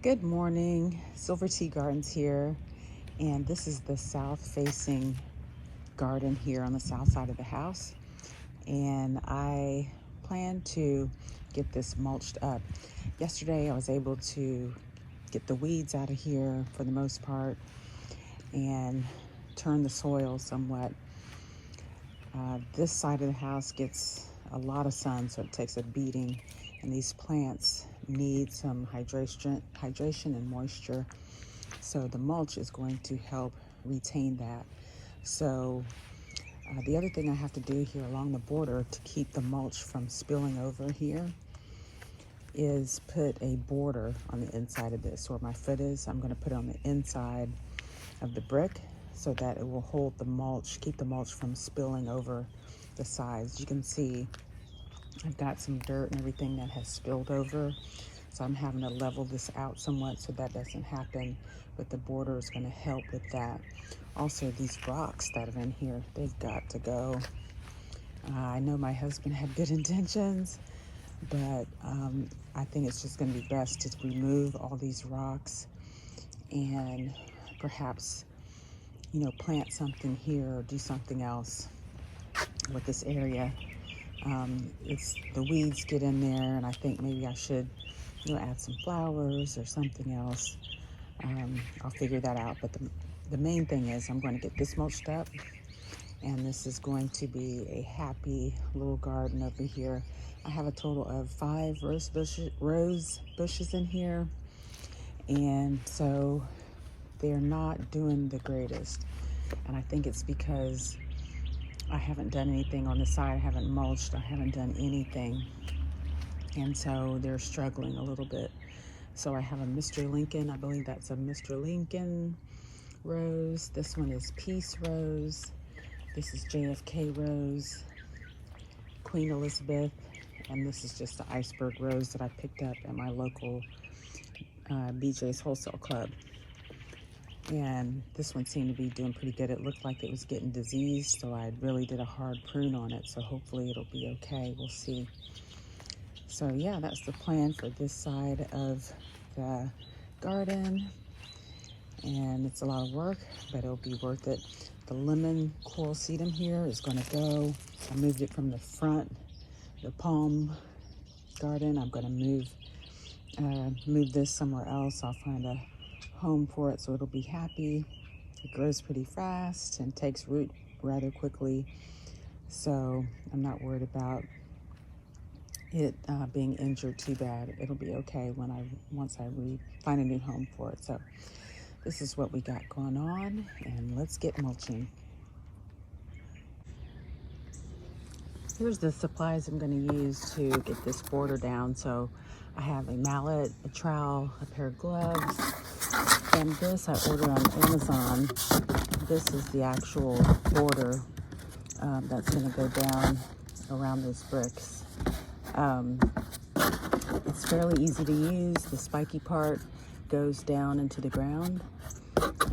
Good morning, Silver Tea Gardens here, and this is the south-facing garden here on the south side of the house, and I plan to get this mulched up. Yesterday I was able to get the weeds out of here for the most part and turn the soil somewhat. This side of the house gets a lot of sun, so it takes a beating, and these plants need some hydration and moisture. So the mulch is going to help retain that. So the other thing I have to do here along the border to keep the mulch from spilling over here is put a border on the inside of this. Where my foot is, I'm going to put it on the inside of the brick so that it will hold the mulch, keep the mulch from spilling over the sides. You can see I've got some dirt and everything that has spilled over, so I'm having to level this out somewhat so that doesn't happen, but the border is going to help with that. Also, these rocks that are in here, they've got to go. I know my husband had good intentions, but I think it's just going to be best to remove all these rocks and perhaps, plant something here or do something else with this area. It's the weeds get in there, and I think maybe I should, add some flowers or something else. I'll figure that out. But the main thing is I'm going to get this mulched up, and this is going to be a happy little garden over here. I have a total of 5 rose bushes in here, and so they're not doing the greatest. And I think it's because I haven't done anything on the side. I haven't mulched. I haven't done anything. And so they're struggling a little bit. So I have a Mr. Lincoln. I believe that's a Mr. Lincoln rose. This one is Peace Rose. This is JFK Rose, Queen Elizabeth. And this is just the iceberg rose that I picked up at my local BJ's Wholesale Club. And this one seemed to be doing pretty good. It looked like it was getting diseased, so I really did a hard prune on it. So hopefully it'll be okay. We'll see. So yeah, that's the plan for this side of the garden. And it's a lot of work, but it'll be worth it. The lemon coral sedum here is going to go. I moved it from the front, the palm garden. I'm going to move this somewhere else. I'll find a home for it so it'll be happy. It grows pretty fast and takes root rather quickly, so I'm not worried about it being injured too bad. It'll be okay once I find a new home for it. So this is what we got going on, and let's get mulching. Here's the supplies I'm going to use to get this border down. So I have a mallet, a trowel, a pair of gloves, and this I ordered on Amazon. This is the actual border that's going to go down around those bricks. It's fairly easy to use. The spiky part goes down into the ground,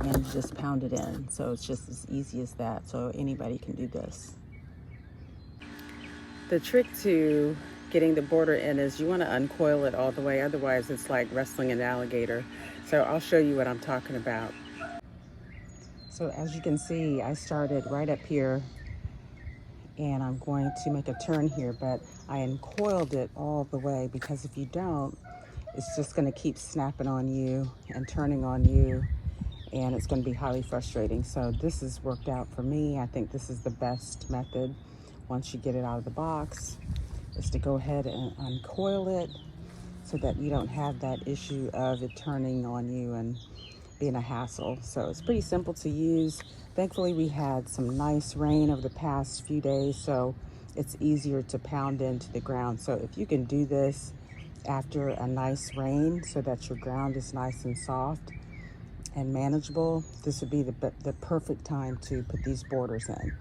and you just pound it in. So it's just as easy as that. So anybody can do this. The trick to getting the border in is you want to uncoil it all the way. Otherwise, it's like wrestling an alligator. So I'll show you what I'm talking about. So as you can see, I started right up here, and I'm going to make a turn here, but I uncoiled it all the way, because if you don't, it's just going to keep snapping on you and turning on you, and it's going to be highly frustrating. So this has worked out for me. I think this is the best method once you get it out of the box, is to go ahead and uncoil it so that you don't have that issue of it turning on you and being a hassle. So it's pretty simple to use. Thankfully, we had some nice rain over the past few days, so it's easier to pound into the ground. So if you can do this after a nice rain so that your ground is nice and soft and manageable, this would be the perfect time to put these borders in.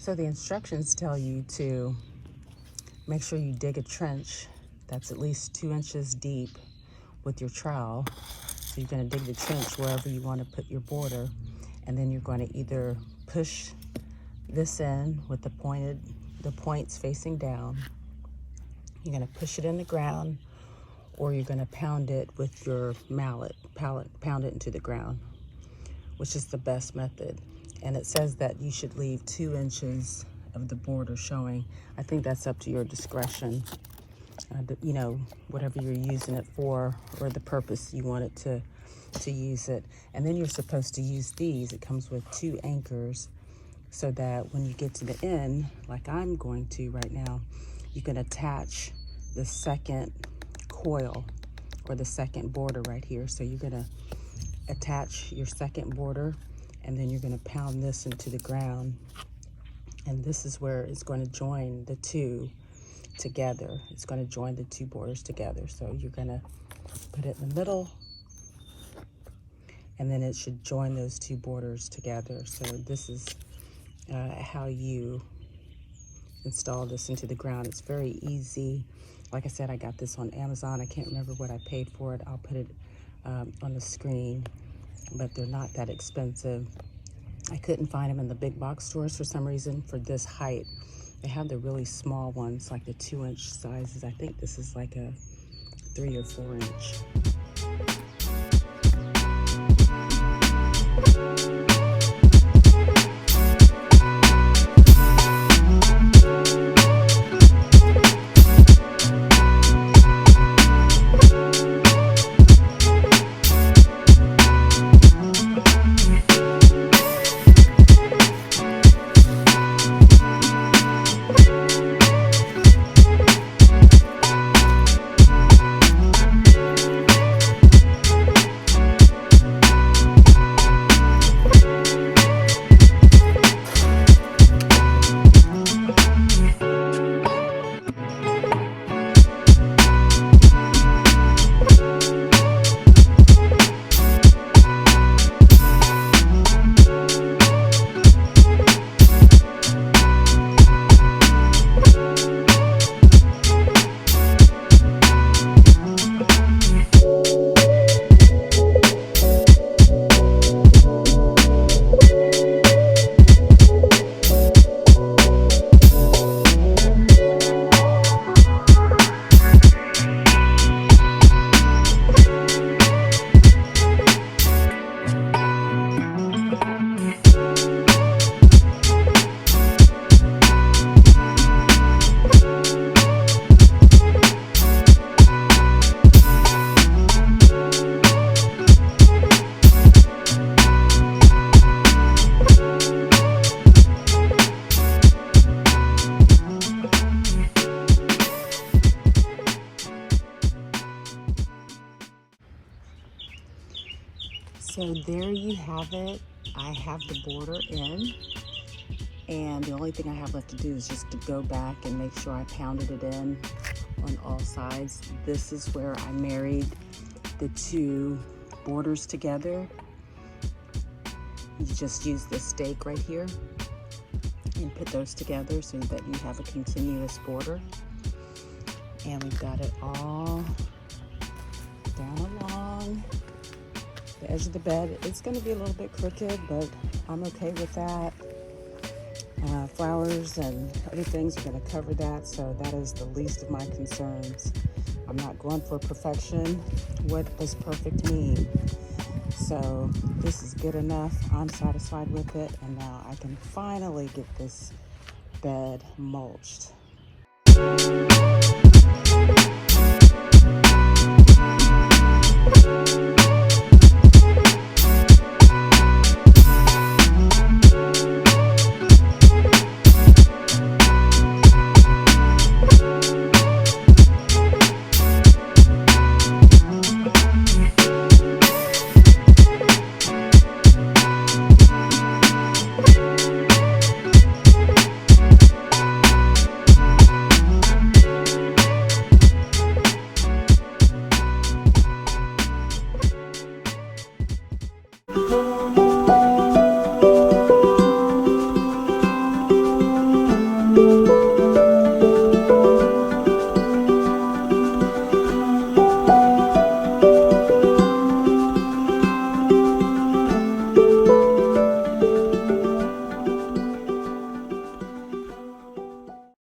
So the instructions tell you to make sure you dig a trench that's at least 2 inches deep with your trowel. So you're going to dig the trench wherever you want to put your border, and then you're going to either push this in with the points facing down. You're going to push it in the ground, or you're going to pound it with your mallet, pound it into the ground, which is the best method. And it says that you should leave 2 inches of the border showing. I think that's up to your discretion, you know, whatever you're using it for or the purpose you want it to use it. And then you're supposed to use these. It comes with 2 anchors, so that when you get to the end, like I'm going to right now, you can attach the second coil or the second border right here. So you're gonna attach your second border, and then you're gonna pound this into the ground. And this is where it's going to join the 2 together. It's going to join the 2 borders together. So you're going to put it in the middle, and then it should join those 2 borders together. So this is how you install this into the ground. It's very easy. Like I said, I got this on Amazon. I can't remember what I paid for it. I'll put it on the screen, but they're not that expensive. I couldn't find them in the big box stores for some reason for this height. They have the really small ones, like the 2-inch sizes. I think this is like a 3 or 4 inch. So there you have it. I have the border in, and the only thing I have left to do is just to go back and make sure I pounded it in on all sides. This is where I married the 2 borders together. You just use this stake right here and put those together so that you have a continuous border. And we've got it all down along the edge of the bed. It's going to be a little bit crooked, but I'm okay with that. Flowers and other things are going to cover that, so that is the least of my concerns. I'm not going for perfection. What does perfect mean? So this is good enough. I'm satisfied with it, and now I can finally get this bed mulched.